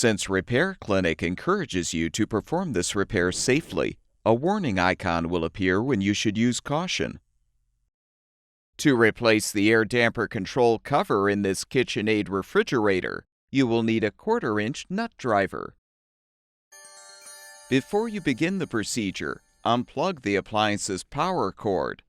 Since Repair Clinic encourages you to perform this repair safely, a warning icon will appear when you should use caution. To replace the air damper control cover in this KitchenAid refrigerator, you will need a 1/4-inch nut driver. Before you begin the procedure, unplug the appliance's power cord.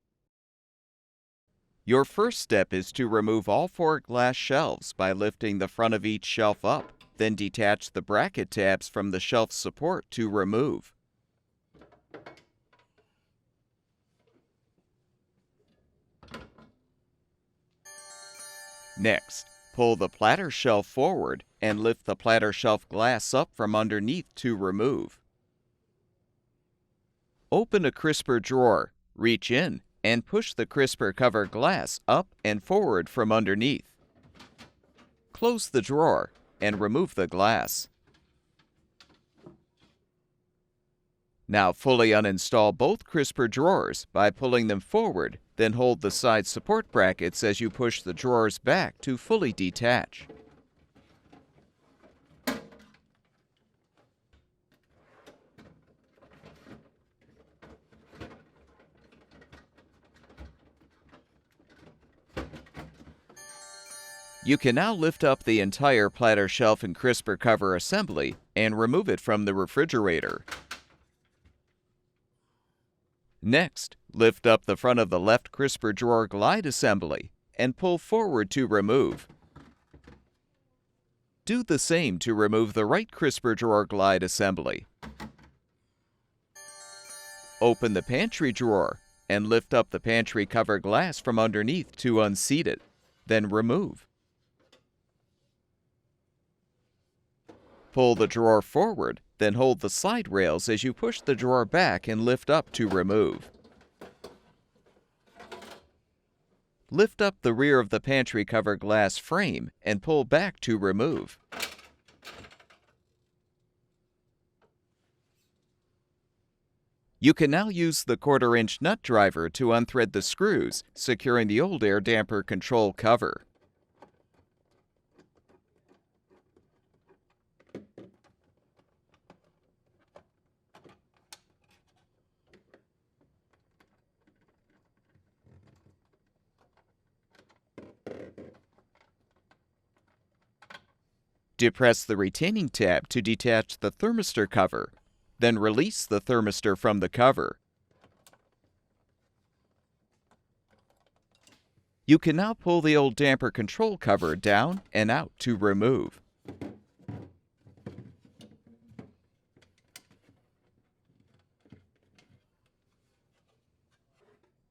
Your first step is to remove all 4 glass shelves by lifting the front of each shelf up, then detach the bracket tabs from the shelf support to remove. Next, pull the platter shelf forward and lift the platter shelf glass up from underneath to remove. Open a crisper drawer, reach in, and push the crisper cover glass up and forward from underneath. Close the drawer and remove the glass. Now fully uninstall both crisper drawers by pulling them forward, then hold the side support brackets as you push the drawers back to fully detach. You can now lift up the entire platter shelf and crisper cover assembly and remove it from the refrigerator. Next, lift up the front of the left crisper drawer glide assembly and pull forward to remove. Do the same to remove the right crisper drawer glide assembly. Open the pantry drawer and lift up the pantry cover glass from underneath to unseat it, then remove. Pull the drawer forward, then hold the side rails as you push the drawer back and lift up to remove. Lift up the rear of the pantry cover glass frame and pull back to remove. You can now use the 1/4-inch nut driver to unthread the screws, securing the old air damper control cover. Depress the retaining tab to detach the thermistor cover, then release the thermistor from the cover. You can now pull the old damper control cover down and out to remove.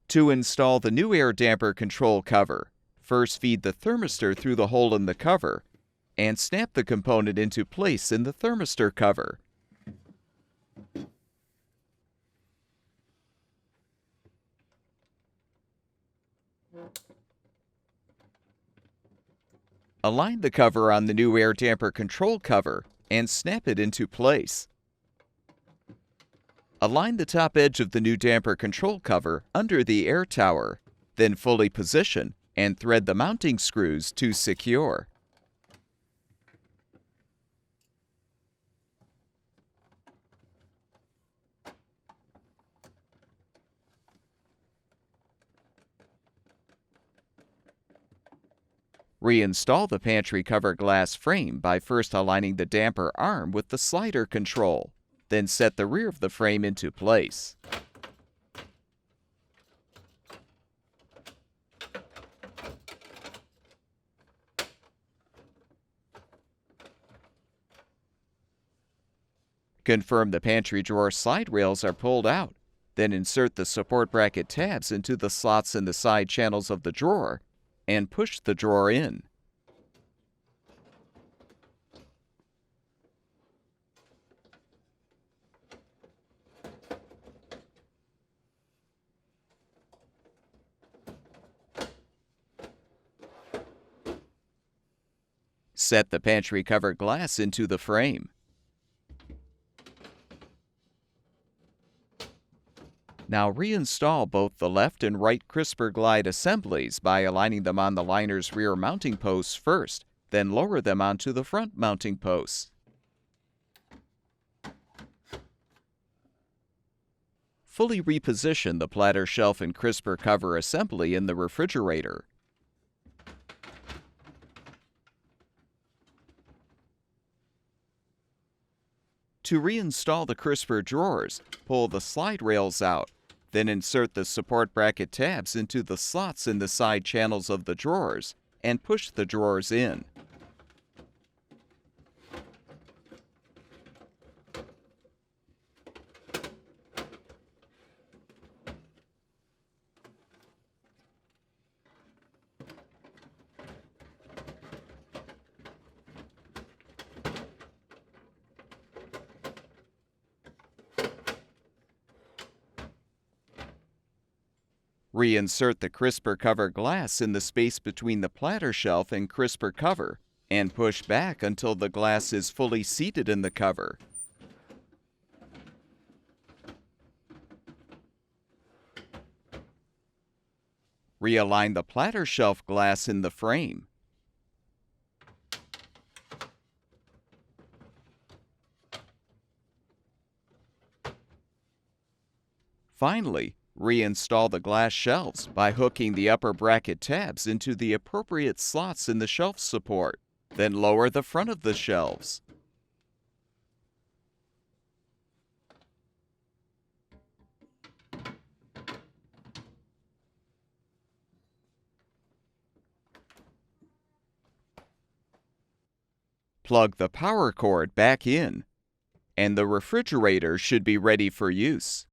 To install the new air damper control cover, first feed the thermistor through the hole in the cover and snap the component into place in the thermistor cover. Align the cover on the new air damper control cover and snap it into place. Align the top edge of the new damper control cover under the air tower, then fully position and thread the mounting screws to secure. Reinstall the pantry cover glass frame by first aligning the damper arm with the slider control, then set the rear of the frame into place. Confirm the pantry drawer side rails are pulled out, then insert the support bracket tabs into the slots in the side channels of the drawer and push the drawer in. Set the pantry cover glass into the frame. Now reinstall both the left and right crisper glide assemblies by aligning them on the liner's rear mounting posts first, then lower them onto the front mounting posts. fully reposition the platter shelf and crisper cover assembly in the refrigerator. To reinstall the crisper drawers, pull the slide rails out, then insert the support bracket tabs into the slots in the side channels of the drawers and push the drawers in. Reinsert the crisper cover glass in the space between the platter shelf and crisper cover and push back until the glass is fully seated in the cover. Realign the platter shelf glass in the frame. Finally, reinstall the glass shelves by hooking the upper bracket tabs into the appropriate slots in the shelf support. Then lower the front of the shelves. Plug the power cord back in, and the refrigerator should be ready for use.